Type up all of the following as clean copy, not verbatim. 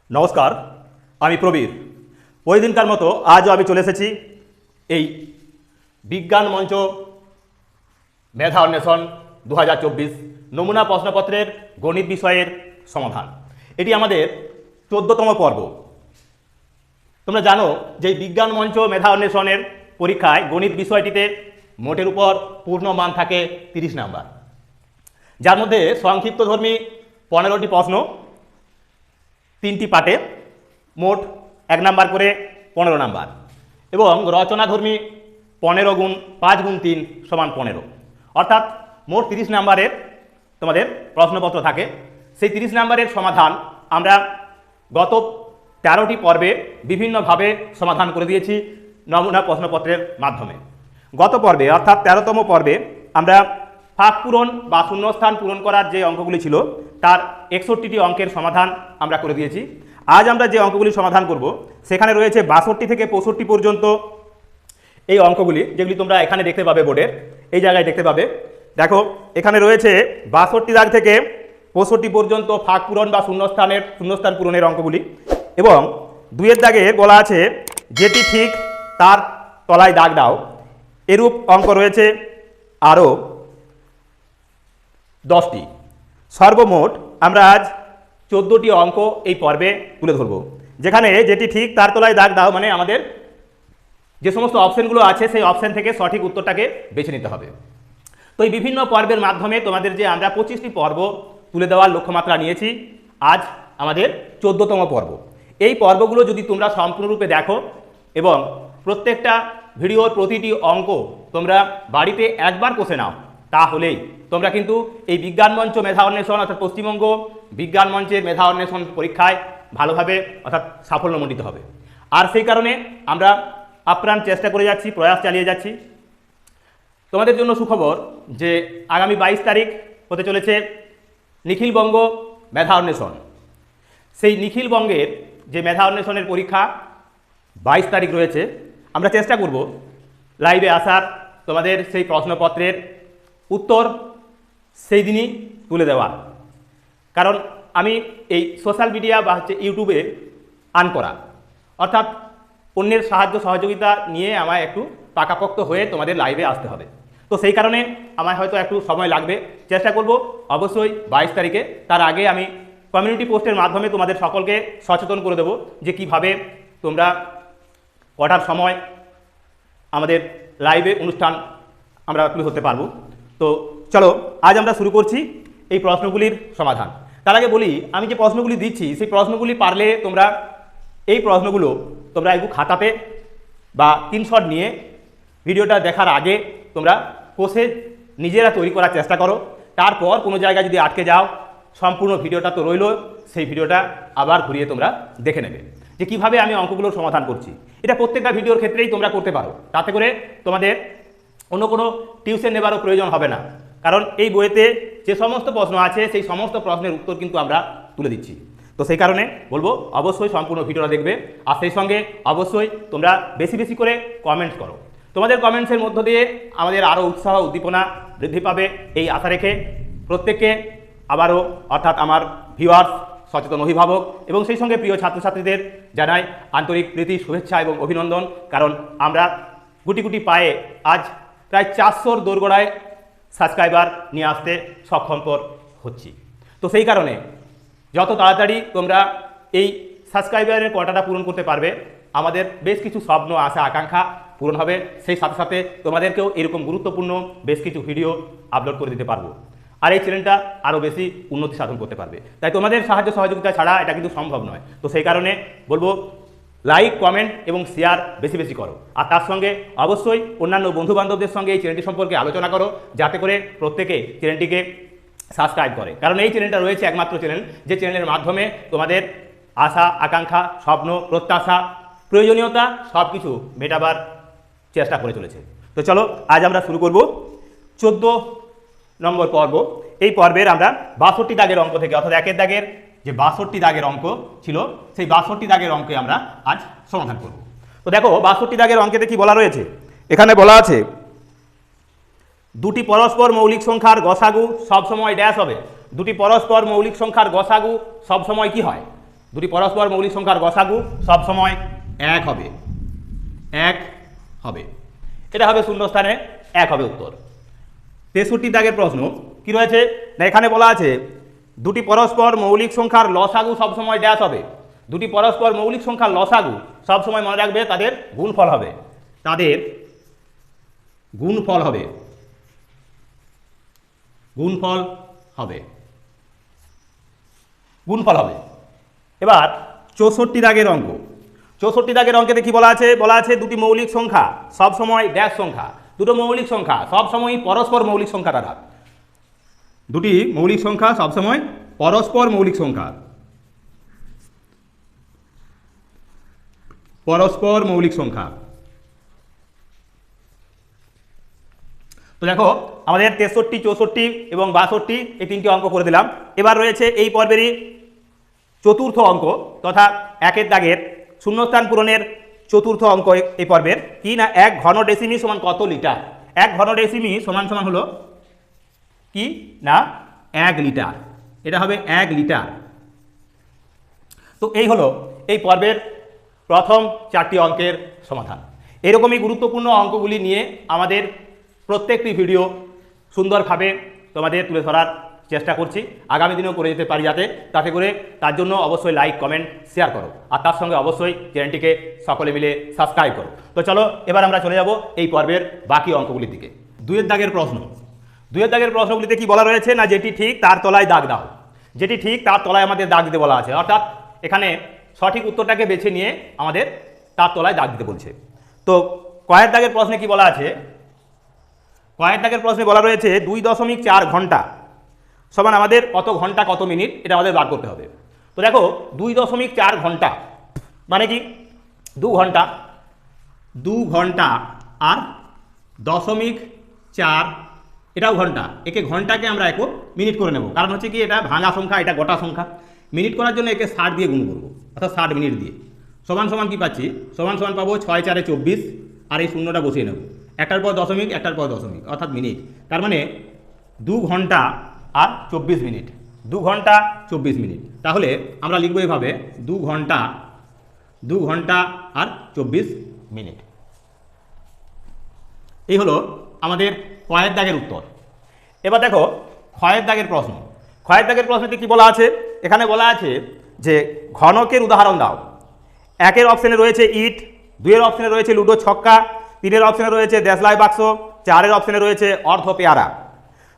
নমস্কার, আমি প্রবীর। ওই দিনকার মতো আজও আমি চলে এসেছি এই বিজ্ঞান মঞ্চ মেধা অন্বেষণ 2024 নমুনা প্রশ্নপত্রের গণিত বিষয়ের সমাধান। এটি আমাদের 14তম পর্ব। তোমরা জানো যে বিজ্ঞান মঞ্চ মেধা অন্বেষণের পরীক্ষায় গণিত বিষয়টিতে মোটের উপর পূর্ণ মান থাকে 30 নাম্বার, যার মধ্যে সংক্ষিপ্তধর্মী 15টি প্রশ্ন 3টি পার্টে, মোট 1 নাম্বার করে 15 নাম্বার, এবং রচনাধর্মী 15 গুণ 5 গুণ 3 সমান 15, অর্থাৎ মোট 30 নাম্বারের তোমাদের প্রশ্নপত্র থাকে। সেই 30 নাম্বারের সমাধান আমরা গত 13টি পর্বে বিভিন্নভাবে সমাধান করে দিয়েছি নমুনা প্রশ্নপত্রের মাধ্যমে। গত পর্বে অর্থাৎ 13তম পর্বে আমরা ফাঁক পূরণ বা শূন্যস্থান পূরণ করার যে অঙ্কগুলি ছিল তার 61টি অঙ্কের সমাধান আমরা করে দিয়েছি। আজ আমরা যে অঙ্কগুলি সমাধান করব সেখানে রয়েছে 62 থেকে 65 পর্যন্ত এই অঙ্কগুলি, যেগুলি তোমরা এখানে দেখতে পাবে, বোর্ডের এই জায়গায় দেখতে পাবে। দেখো, এখানে রয়েছে 62 দাগ থেকে 65 পর্যন্ত ফাঁক পূরণ বা শূন্যস্থান পূরণের অঙ্কগুলি, এবং 2-এর দাগে বলা আছে যেটি ঠিক তার তলায় দাগ দাও। এরূপ অঙ্ক রয়েছে আরও 10টি। সর্বমোট আমরা আজ 14টি অঙ্ক এই পর্বে তুলে ধরব, যেখানে যেটি ঠিক তার তলায় দাগ দাও মানে আমাদের যে সমস্ত অপশনগুলো আছে সেই অপশন থেকে সঠিক উত্তরটাকে বেছে নিতে হবে। তো এই বিভিন্ন পর্বের মাধ্যমে তোমাদের যে আমরা 25টি পর্ব তুলে দেওয়ার লক্ষ্যমাত্রা নিয়েছি, আজ আমাদের 14তম পর্ব। এই পর্বগুলো যদি তোমরা সম্পূর্ণরূপে দেখো এবং প্রত্যেকটা ভিডিওর প্রতিটি অঙ্ক তোমরা বাড়িতে একবার কষে নাও, তাহলেই তোমরা কিন্তু এই বিজ্ঞান মঞ্চ মেধা অন্বেষণ অর্থাৎ পশ্চিমবঙ্গ বিজ্ঞান মঞ্চের মেধা অন্বেষণ পরীক্ষায় ভালোভাবে অর্থাৎ সাফল্যমণ্ডিত হবে। আর সেই কারণে আমরা আপ্রাণ চেষ্টা করে যাচ্ছি, প্রয়াস চালিয়ে যাচ্ছি। তোমাদের জন্য সুখবর যে আগামী 22 তারিখ হতে চলেছে নিখিলবঙ্গ মেধা অন্বেষণ। সেই নিখিলবঙ্গের যে মেধা অন্বেষণের পরীক্ষা 22 তারিখ রয়েছে, আমরা চেষ্টা করব লাইভে আসার, তোমাদের সেই প্রশ্নপত্রের উত্তর সেই দিনই তুলে দেওয়ার। কারণ আমি এই সোশ্যাল মিডিয়া বা ইউটিউবে আর্ন করা, অর্থাৎ অন্যের সাহায্য সহযোগিতা নিয়ে আমায় একটু পাকাপোক্ত হয়ে তোমাদের লাইভে আসতে হবে। তো সেই কারণে আমায় হয়তো একটু সময় লাগবে। চেষ্টা করব অবশ্যই 22 তারিখে। তার আগে আমি কমিউনিটি পোস্টের মাধ্যমে তোমাদের সকলকে সচেতন করে দেব যে কিভাবে তোমরা কটার সময় আমাদের লাইভে অনুষ্ঠান আমরা তুলে ধরতে পারবো। তো চলো আজ আমরা শুরু করছি এই প্রশ্নগুলির সমাধান। তার আগে বলি, আমি যে প্রশ্নগুলি দিচ্ছি সেই প্রশ্নগুলি পারলে তোমরা এই প্রশ্নগুলো তোমরা একটু খাতাতে বা স্ক্রিনশট নিয়ে ভিডিওটা দেখার আগে তোমরা কষে নিজেরা তৈরি করার চেষ্টা করো। তারপর কোনো জায়গায় যদি আটকে যাও, সম্পূর্ণ ভিডিওটা তো রইল, সেই ভিডিওটা আবার ঘুরিয়ে তোমরা দেখে নেবে যে কিভাবে আমি অঙ্কগুলোর সমাধান করছি। এটা প্রত্যেকটা ভিডিওর ক্ষেত্রেই তোমরা করতে পারো, তাতে করে তোমাদের অন্য কোনো টিউশন নেবারও প্রয়োজন হবে না। কারণ এই বইতে যে সমস্ত প্রশ্ন আছে সেই সমস্ত প্রশ্নের উত্তর কিন্তু আমরা তুলে দিচ্ছি। তো সেই কারণে বলবো অবশ্যই সম্পূর্ণ ভিডিওটা দেখবে, আর সেই সঙ্গে অবশ্যই তোমরা বেশি বেশি করে কমেন্টস করো। তোমাদের কমেন্টসের মধ্য দিয়ে আমাদের আরও উৎসাহ উদ্দীপনা বৃদ্ধি পাবে এই আশা রেখে প্রত্যেককে আবারও অর্থাৎ আমার ভিউয়ার্স, সচেতন অভিভাবক এবং সেই সঙ্গে প্রিয় ছাত্রছাত্রীদের জানাই আন্তরিক প্রীতি, শুভেচ্ছা এবং অভিনন্দন। কারণ আমরা গুটি গুটি পায়ে আজ প্রায় 400-র দোরগোড়ায় সাবস্ক্রাইবার নিয়ে আসতে সক্ষম হচ্ছি। তো সেই কারণে যত তাড়াতাড়ি তোমরা এই সাবস্ক্রাইবারের কোটাটা পূরণ করতে পারবে, আমাদের বেশ কিছু স্বপ্ন, আশা, আকাঙ্ক্ষা পূরণ হবে। সেই সাথে সাথে তোমাদেরকেও এরকম গুরুত্বপূর্ণ বেশ কিছু ভিডিও আপলোড করে দিতে পারবো, আর এই চ্যানেলটা আরও বেশি উন্নতি সাধন করতে পারবে। তাই তোমাদের সাহায্য সহযোগিতা ছাড়া এটা কিন্তু সম্ভব নয়। তো সেই কারণে বলবো লাইক, কমেন্ট এবং শেয়ার বেশি বেশি করো, আর তার সঙ্গে অবশ্যই অন্যান্য বন্ধুবান্ধবদের সঙ্গে এই চ্যানেলটি সম্পর্কে আলোচনা করো, যাতে করে প্রত্যেকে চ্যানেলটিকে সাবস্ক্রাইব করে। কারণ এই চ্যানেলটা রয়েছে একমাত্র চ্যানেল যে চ্যানেলের মাধ্যমে তোমাদের আশা, আকাঙ্ক্ষা, স্বপ্ন, প্রত্যাশা, প্রয়োজনীয়তা সব কিছু মেটাবার চেষ্টা করে চলেছে। তো চলো আজ আমরা শুরু করব 14 নম্বর পর্ব। এই পর্বের আমরা 62 দাগের অঙ্ক থেকে, অর্থাৎ 1-এর দাগের যে 62 দাগের অঙ্ক ছিল সেই 62 দাগের অঙ্কে আমরা আজ সমাধান করব। তো দেখো 62 দাগের অঙ্কেতে কি বলা রয়েছে, এখানে বলা আছে দুটি পরস্পর মৌলিক সংখ্যার গসাগু সবসময় ড্যাশ হবে। দুটি পরস্পর মৌলিক সংখ্যার গসাগু সবসময় কি হয়? দুটি পরস্পর মৌলিক সংখ্যার গসাগু সবসময় 1 হবে, 1 হবে। এটা হবে শূন্যস্থানে 1 হবে উত্তর। 63 দাগের প্রশ্ন কি রয়েছে না, এখানে বলা আছে দুটি পরস্পর মৌলিক সংখ্যার লসাগু সবসময় ড্যাশ হবে। দুটি পরস্পর মৌলিক সংখ্যার লসাগু সবসময় মনে রাখবে তাদের গুণফল হবে, তাদের গুণফল হবে, গুণফল হবে, গুণফল হবে। এবার 64 দাগের অঙ্ক, 64 দাগের অঙ্কেতে কি বলা আছে, বলা আছে দুটি মৌলিক সংখ্যা সবসময় ড্যাশ সংখ্যা, দুটো মৌলিক সংখ্যা সবসময় পরস্পর মৌলিক সংখ্যা দ্বারা, দুটি মৌলিক সংখ্যা সবসময় পরস্পর মৌলিক সংখ্যা, পরস্পর মৌলিক সংখ্যা। তো দেখো আমাদের 63, 64 এবং 62 এই তিনটি অঙ্ক করে দিলাম। এবার রয়েছে এই পর্বেরই চতুর্থ অঙ্ক তথা 1 দাগের শূন্যস্থান পূরণের চতুর্থ অঙ্ক এই পর্বের কি না, 1 ঘন ডেসিমি সমান কত লিটার। 1 ঘন ডেসিমি সমান সমান হলো কি না 1 লিটার, এটা হবে 1 লিটার। তো এই হলো এই পর্বের প্রথম 4টি অঙ্কের সমাধান। এরকমই গুরুত্বপূর্ণ অঙ্কগুলি নিয়ে আমাদের প্রত্যেকটি ভিডিও সুন্দরভাবে তোমাদের তুলে ধরার চেষ্টা করছি, আগামী দিনেও করে যেতে পারি যাতে, তাতে করে তার জন্য অবশ্যই লাইক কমেন্ট শেয়ার করো, আর তার সঙ্গে অবশ্যই চ্যানেলটিকে সকলে মিলে সাবস্ক্রাইব করো। তো চলো এবার আমরা চলে যাব এই পর্বের বাকি অঙ্কগুলির দিকে। 2 দাগের প্রশ্ন, 2 দাগের প্রশ্নগুলিতে কি বলা রয়েছে না, যেটি ঠিক তার তলায় দাগ দাও। যেটি ঠিক তার তলায় আমাদের দাগ দিতে বলা আছে, অর্থাৎ এখানে সঠিক উত্তরটাকে বেছে নিয়ে আমাদের তার তলায় দাগ দিতে বলছে। তো কয়ের দাগের প্রশ্নে কি বলা আছে, কয়ের দাগের প্রশ্নে বলা রয়েছে 2.4 ঘন্টা সমান আমাদের কত ঘন্টা কত মিনিট, এটা আমাদের বার করতে হবে। তো দেখো 2.4 ঘন্টা মানে কি 2 ঘন্টা, 2 ঘন্টা আর 0.4 এটাও ঘন্টা, একে ঘন্টাকে আমরা একক মিনিট করে নেব, কারণ হচ্ছে কি এটা ভাঙা সংখ্যা, এটা গোটা সংখ্যা। মিনিট করার জন্য একে 60 দিয়ে গুণ করবো, অর্থাৎ 60 মিনিট দিয়ে। সমান সমান কি পাচ্ছি, সমান সমান পাবো 6 4 24, আর এই শূন্যটা বসিয়ে নেব, একটার পর দশমিক, একটার পর দশমিক, অর্থাৎ মিনিট। তার মানে 2 ঘন্টা আর 24 মিনিট, 2 ঘন্টা 24 মিনিট। তাহলে আমরা লিখবো এভাবে 2 ঘন্টা, 2 ঘন্টা আর 24 মিনিট। এই হলো আমাদের কয়ের দাগের উত্তর। এবার দেখো ক্ষয়ের দাগের প্রশ্ন, ক্ষয়ের দাগের প্রশ্নটি কি বলা আছে, এখানে বলা আছে যে ঘনকের উদাহরণ দাও। 1 অপশনে রয়েছে ইট, 2 অপশনে রয়েছে লুডো ছক্কা, 3 অপশনে রয়েছে দেশলাই বাক্স, 4 অপশনে রয়েছে অর্ধ পেয়ারা।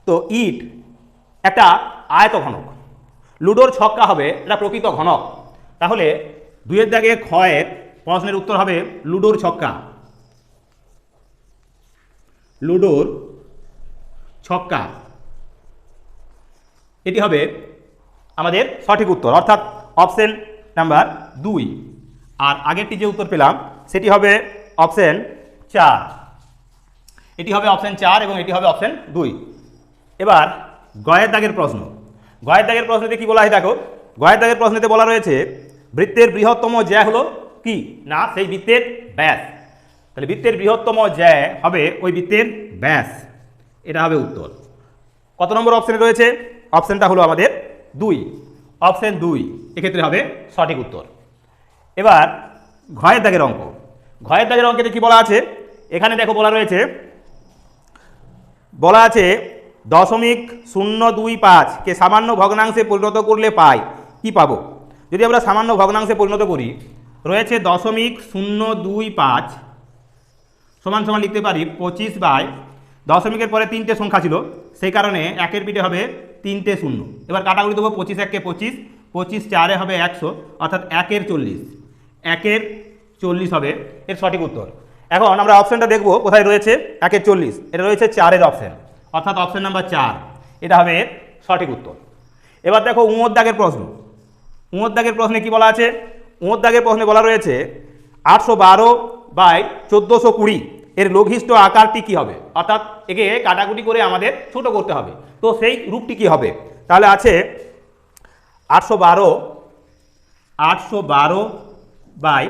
তো ইট একটা আয়ত ঘনক, লুডোর ছক্কা হবে এটা প্রকৃত ঘনক। তাহলে 2 দাগে ক্ষয়ের প্রশ্নের উত্তর হবে লুডোর ছক্কা, লুডোর ছক্কা, এটি হবে আমাদের সঠিক উত্তর, অর্থাৎ অপশন নাম্বার 2। আর আগেরটি যে উত্তর পেলাম সেটি হবে অপশন 4, এটি হবে অপশন 4 এবং এটি হবে অপশন 2। এবার গয়ের দাগের প্রশ্ন, গয়ের দাগের প্রশ্নতে কি বলা হয় দেখো, গয়ের দাগের প্রশ্নতে বলা রয়েছে বৃত্তের বৃহত্তম জ্যা হলো কি না সেই বৃত্তের ব্যাস। তাহলে বৃত্তের বৃহত্তম জ্যা হবে ওই বৃত্তের ব্যাস, এটা হবে উত্তর। কত নম্বর অপশনে রয়েছে, অপশনটা হলো আমাদের 2, অপশন 2 এক্ষেত্রে হবে সঠিক উত্তর। এবার ঘয়ের দাগের অঙ্ক, ঘয়ের দাগের অঙ্কেতে কি বলা আছে, এখানে দেখো বলা রয়েছে, বলা আছে 0.025 কে সামান্য ভগ্নাংশে পরিণত করলে পাই কি পাবো। যদি আমরা সামান্য ভগ্নাংশে পরিণত করি, রয়েছে 0.025 সমান সমান লিখতে পারি 25 বাই, দশমিকের পরে 3টে সংখ্যা ছিল সেই কারণে 1 পিঠে হবে 3টে শূন্য। এবার কাটাকুটি দেবো, 25 1 কে 25, 25 4 হবে 100, অর্থাৎ 1 40, 1 40 হবে এর সঠিক উত্তর। এখন আমরা অপশনটা দেখব কোথায় রয়েছে 1 40, এটা রয়েছে 4 অপশন, অর্থাৎ অপশন নাম্বার 4 এটা হবে এর সঠিক উত্তর। এবার দেখো উঁয়োর দাগের প্রশ্ন, উঁয়োর দাগের প্রশ্নে কি বলা আছে, উঁয়োর দাগের প্রশ্নে বলা রয়েছে 812 বাই 1420 এর লঘিষ্ঠ আকারটি কি হবে, অর্থাৎ একে কাটাকুটি করে আমাদের ছোট করতে হবে। তো সেই রূপটি কি হবে, তাহলে আছে 812 বাই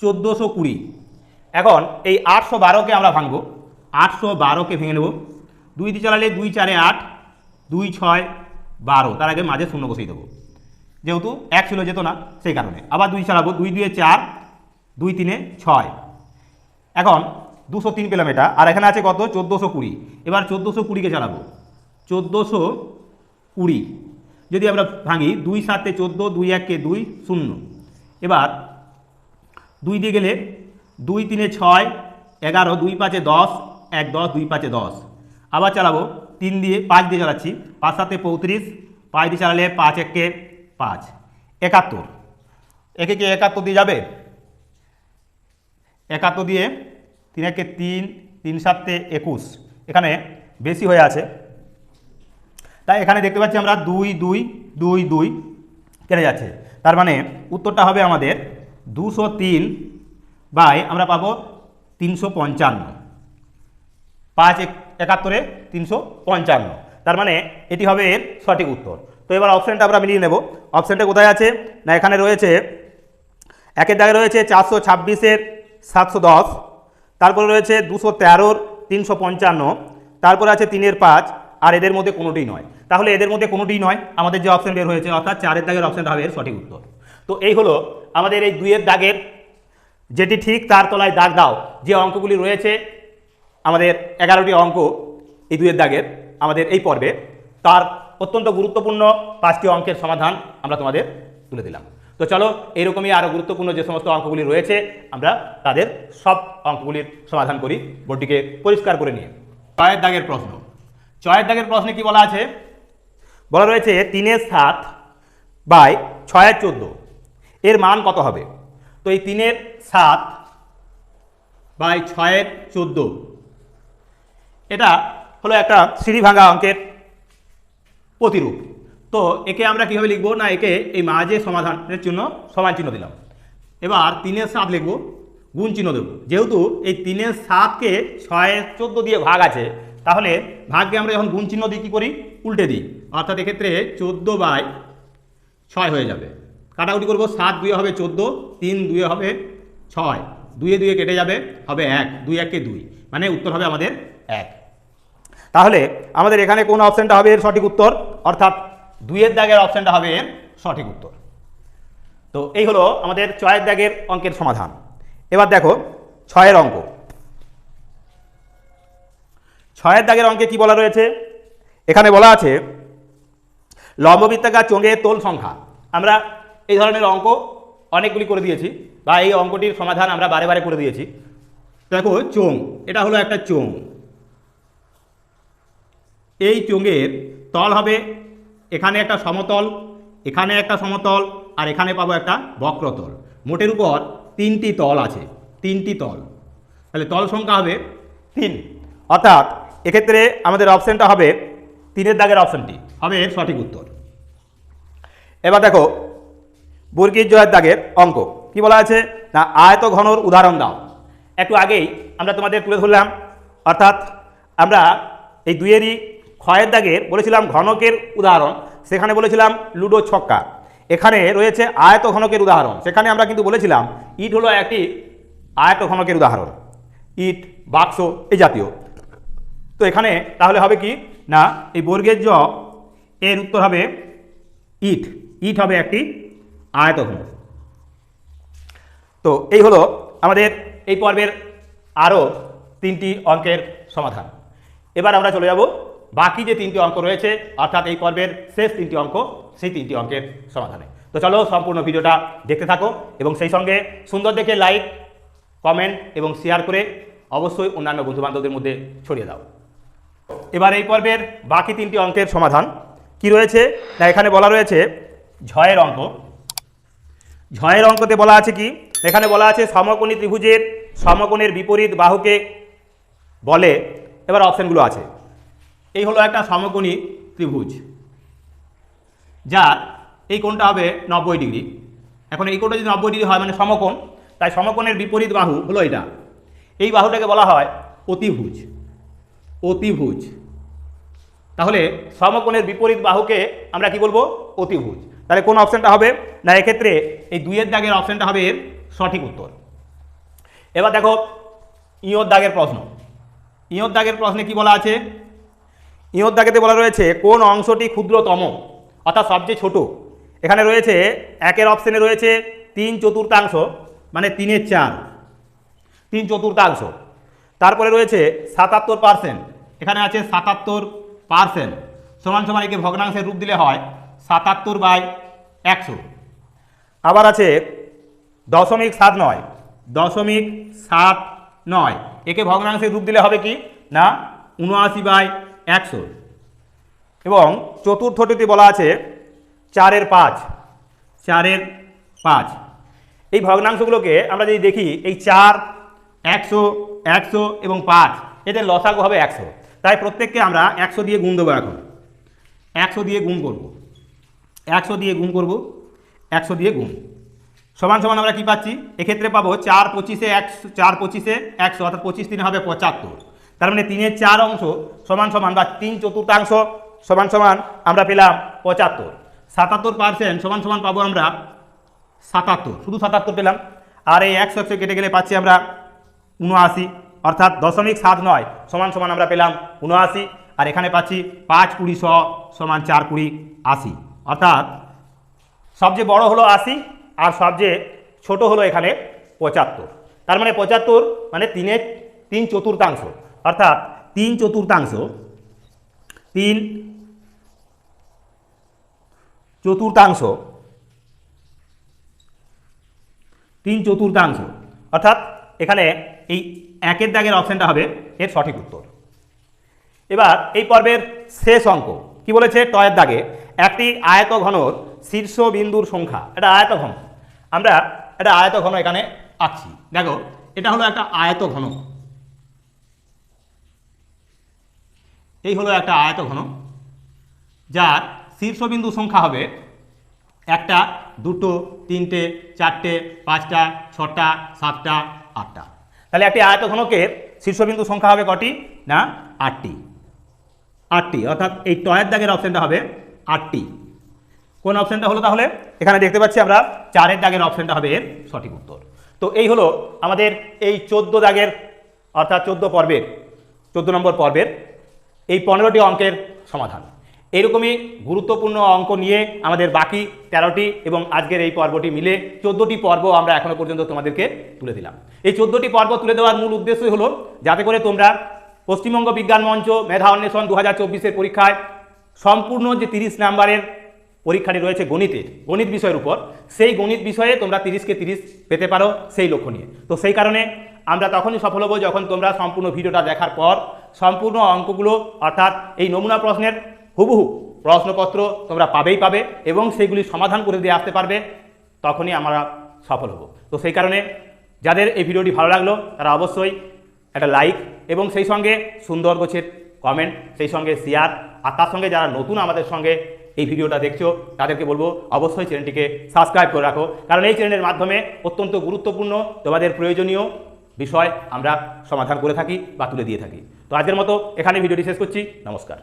1420। এখন এই 812কে আমরা ভাঙবো, 812কে ভেঙে নেব, 2 দিয়ে চালালে 2 4 8, 2 6 12, তার আগে মাঝে শূন্য বসিয়ে দেবো, যেহেতু 1 ছিল যেত না সেই কারণে। আবার 2 চালাবো, 2 2 4, 2 3 6। এখন 203 পেলাম এটা, আর এখানে আছে কত 1420। এবার 1420কে চালাবো, 1420 যদি আমরা ভাঙি 2 7 14, 2 1 2 0। এবার 2 দিয়ে গেলে 2 3 6, 11, 2 5 10, 1 10, 2 5 10। আবার চালাবো 3 দিয়ে 5 দিয়ে চালাচ্ছি, 5 7 35, 5 দিয়ে চালালে 5 1 5, 71। একে কি 71 দিয়ে যাবে? 71 দিয়ে 3 1 3, 3 7 21, এখানে বেশি হয়ে আছে, তাই এখানে দেখতে পাচ্ছি আমরা 2 2 2 2 কেটে যাচ্ছে। তার মানে উত্তরটা হবে আমাদের 203 বাই আমরা পাবো 355। 5 71 355, তার মানে এটি হবে এর সঠিক উত্তর। তো এবার অপশানটা আমরা মিলিয়ে নেব। অপশানটা কোথায় আছে না এখানে রয়েছে, একের দাগে রয়েছে 426-এর 710, তারপরে রয়েছে 213-র 355, তারপরে আছে 3-এর 5, আর এদের মধ্যে কোনোটিই নয়। তাহলে এদের মধ্যে কোনোটিই নয়, আমাদের যে অপশান বের হয়েছে অর্থাৎ 4-এর দাগের অপশানটা হবে এর সঠিক উত্তর। তো এই হলো আমাদের এই 2-এর দাগের, যেটি ঠিক তার তলায় দাগ দাও যে অঙ্কগুলি রয়েছে, আমাদের 11টি অঙ্ক এই 2-এর দাগের আমাদের এই পর্বে, তার অত্যন্ত গুরুত্বপূর্ণ 5টি অঙ্কের সমাধান আমরা তোমাদের তুলে দিলাম। তো চলো এইরকমই আরও গুরুত্বপূর্ণ যে সমস্ত অঙ্কগুলি রয়েছে আমরা তাদের সব অঙ্কগুলির সমাধান করি, বোর্ডটিকে পরিষ্কার করে নিয়ে। 6-এর দাগের প্রশ্ন। 6-এর দাগের প্রশ্নে কি বলা আছে? বলা রয়েছে 3-এর 7 বাই 6-এর 14 এর মান কত হবে? তো এই 3-এর 7 বাই 6-এর 14 এটা হলো একটা সিঁড়ি ভাঙা অঙ্কের প্রতিরূপ। তো একে আমরা কীভাবে লিখবো না, একে এই মাঝে সমাধানের জন্য সমান চিহ্ন দিলাম। এবার 3-এর 7 লিখবো, গুণ চিহ্ন দেবো। যেহেতু এই 3-এর 7কে 6-এর 14 দিয়ে ভাগ আছে, তাহলে ভাগকে আমরা যখন গুণ চিহ্ন দিই কী করি, উল্টে দিই, অর্থাৎ এক্ষেত্রে 14 বাই 6 হয়ে যাবে। কাটাকুটি করবো, 7 2 হবে 14, 3 2 হবে 6, 2 2 কেটে যাবে, হবে 1, 2 1 2, মানে উত্তর হবে আমাদের 1। তাহলে আমাদের এখানে কোন অপশানটা হবে এর সঠিক উত্তর, অর্থাৎ 2-এর দাগের অপশানটা হবে এর সঠিক উত্তর। তো এই হলো আমাদের 6-এর দাগের অঙ্কের সমাধান। এবার দেখো 6-এর অঙ্ক। 6-এর দাগের অঙ্কে কি বলা রয়েছে? এখানে বলা আছে লম্ববৃত্তাকার চোঙের তোল সংখ্যা। আমরা এই ধরনের অঙ্ক অনেকগুলি করে দিয়েছি, বা এই অঙ্কটির সমাধান আমরা বারে বারে করে দিয়েছি। দেখো চোঙ, এটা হলো একটা চোঙ। এই চোঙের তল হবে এখানে একটা সমতল, এখানে একটা সমতল, আর এখানে পাবো একটা বক্রতল। মোটের উপর 3টি তল আছে, 3টি তল। তাহলে তল সংখ্যা হবে 3, অর্থাৎ এক্ষেত্রে আমাদের অপশানটা হবে 3-এর দাগের অপশানটি হবে এর সঠিক উত্তর। এবার দেখো বর্গীয় জয়ের দাগের অঙ্ক কি বলা আছে না, আয়ত ঘনর উদাহরণ দাও। একটু আগেই আমরা তোমাদের তুলে ধরলাম, অর্থাৎ আমরা এই 2-এরই ক্ষয়ের দাগের বলেছিলাম ঘনকের উদাহরণ, সেখানে বলেছিলাম লুডো ছক্কা। এখানে রয়েছে আয়ত ঘনকের উদাহরণ, সেখানে আমরা কিন্তু বলেছিলাম ইট হলো একটি আয়ত ঘনকের উদাহরণ, ইট বাক্স এই জাতীয়। তো এখানে তাহলে হবে কি না, এই বর্গের জ এর উত্তর হবে ইট, ইট হবে একটি আয়ত ঘনক। তো এই হলো আমাদের এই পর্বের আরও 3টি অঙ্কের সমাধান। এবার আমরা চলে যাব বাকি যে 3টি অঙ্ক রয়েছে, অর্থাৎ এই পর্বের শেষ 3টি অঙ্ক, সেই 3টি অঙ্কের সমাধানে। তো চলো সম্পূর্ণ ভিডিওটা দেখতে থাকো, এবং সেই সঙ্গে সুন্দর দেখে লাইক, কমেন্ট এবং শেয়ার করে অবশ্যই অন্যান্য বন্ধুবান্ধবদের মধ্যে ছড়িয়ে দাও। এবার এই পর্বের বাকি 3টি অঙ্কের সমাধান কি রয়েছে না, এখানে বলা রয়েছে ঝয়ের অঙ্ক। ঝয়ের অঙ্কতে বলা আছে কি, এখানে বলা আছে সমকোণী ত্রিভুজের সমকোণের বিপরীত বাহুকে বলে। এবার অপশানগুলো আছে, এই হলো একটা সমকোণী ত্রিভুজ, যার এই কোণটা হবে 90 ডিগ্রি। এখন এই কোণটা যদি 90 ডিগ্রি হয় মানে সমকোণ, তাই সমকোণের বিপরীত বাহু হলো এটা। এই বাহুটাকে বলা হয় অতিভুজ, অতিভুজ। তাহলে সমকোণের বিপরীত বাহুকে আমরা কি বলবো, অতিভুজ। তাহলে কোন অপশানটা হবে না, এক্ষেত্রে এই 2-এর দাগের অপশানটা হবে এর সঠিক উত্তর। এবার দেখো ইঁর দাগের প্রশ্ন। ইঁর দাগের প্রশ্নে কি বলা আছে, ইঁর দাগেতে বলা রয়েছে কোন অংশটি ক্ষুদ্রতম, অর্থাৎ সবচেয়ে ছোট। এখানে রয়েছে একের অপশানে রয়েছে 3/4, মানে 3/4, 3/4। তারপরে রয়েছে 77%, এখানে আছে 77%, সমান সমান একে ভগ্নাংশের রূপ দিলে হয় 77/100। আবার আছে 0.79, 0.79, একে ভগ্নাংশের রূপ দিলে হবে কি না 79/100। এবং চতুর্থটিতে বলা আছে 4/5, 4/5। এই ভগ্নাংশগুলোকে আমরা যদি দেখি, এই 4, 100, 100 এবং 5, এদের লসাগু হবে 100। তাই প্রত্যেককে আমরা 100 দিয়ে গুণ দেবো। এখন 100 দিয়ে গুণ করব, 100 দিয়ে গুণ করব, 100 দিয়ে গুণ সমান সমান আমরা কি পাচ্ছি, এক্ষেত্রে পাবো 4/25-এ 100, 4/25-এ 100, অর্থাৎ 25×3 হবে 75। তার মানে 3/4 অংশ সমান সমান বা 3/4 সমান সমান আমরা পেলাম 75। 77% সমান সমান পাবো আমরা 77, শুধু 77 পেলাম। আর এই 100 কেটে গেলে পাচ্ছি আমরা 79, অর্থাৎ 0.79 সমান সমান আমরা পেলাম 79। আর এখানে পাচ্ছি 5×20 সমান 4×20 80, অর্থাৎ সবচেয়ে বড় হলো 80 আর সবচেয়ে ছোট হলো এখানে 75। তার মানে 75 মানে 3/4, অর্থাৎ 3/4, 3/4, অর্থাৎ এখানে এই একের দাগের অপশানটা হবে এর সঠিক উত্তর। এবার এই পর্বের শেষ অঙ্ক কি বলেছে, টয়ের দাগে একটি আয়তঘনর শীর্ষ বিন্দুর সংখ্যা। এটা আয়তঘন, আমরা একটা আয়তঘন এখানে আঁকছি। দেখো এটা হলো একটা আয়তঘন, এই হলো একটা আয়তঘন যার শীর্ষবিন্দু সংখ্যা হবে 1টা, 2টো, 3টে, 4টে, 5টা, 6টা, 7টা, 8টা। তাহলে একটি আয়তঘনকের শীর্ষবিন্দু সংখ্যা হবে কটি না 8টি, 8টি, অর্থাৎ এই টয়ের দাগের অপশানটা হবে 8টি। কোন অপশানটা হলো তাহলে, এখানে দেখতে পাচ্ছি আমরা 4-এর দাগের অপশানটা হবে এর সঠিক উত্তর। তো এই হলো আমাদের এই 14 দাগের অর্থাৎ 14 নম্বর পর্বের এই 15টি অঙ্কের সমাধান। এইরকমই গুরুত্বপূর্ণ অঙ্ক নিয়ে আমাদের বাকি 13টি এবং আজকের এই পর্বটি মিলে 14টি পর্ব আমরা এখনো পর্যন্ত তোমাদেরকে তুলে দিলাম। এই 14টি পর্ব তুলে দেওয়ার মূল উদ্দেশ্যই হলো যাতে করে তোমরা পশ্চিমবঙ্গ বিজ্ঞান মঞ্চ মেধা অন্বেষণ 2024-এর পরীক্ষায় সম্পূর্ণ যে 30 নাম্বারের পরীক্ষাটি রয়েছে গণিত বিষয়ের উপর, সেই গণিত বিষয়ে তোমরা 30কে 30 পেতে পারো সেই লক্ষ্য নিয়ে। তো সেই কারণে আমরা তখনই সফল হব যখন তোমরা সম্পূর্ণ ভিডিওটা দেখার পর সম্পূর্ণ অঙ্কগুলো অর্থাৎ এই নমুনা প্রশ্নের হুবহু প্রশ্নপত্র তোমরা পাবে এবং সেইগুলি সমাধান করে দিয়ে আসতে পারবে, তখনই আমরা সফল হব। তো সেই কারণে যাদের এই ভিডিওটি ভালো লাগলো তারা অবশ্যই একটা লাইক এবং সেই সঙ্গে সুন্দর গোছের কমেন্ট, সেই সঙ্গে শেয়ার, আর তার সঙ্গে যারা নতুন আমাদের সঙ্গে এই ভিডিওটা দেখছো তাদেরকে বলবো অবশ্যই চ্যানেলটিকে সাবস্ক্রাইব করে রাখো, কারণ এই চ্যানেলের মাধ্যমে অত্যন্ত গুরুত্বপূর্ণ তোমাদের প্রয়োজনীয় বিষয় আমরা সমাধান করে থাকি বা তুলে দিয়ে থাকি। তো আজকের মতো এখানে ভিডিওটি শেষ করছি। নমস্কার।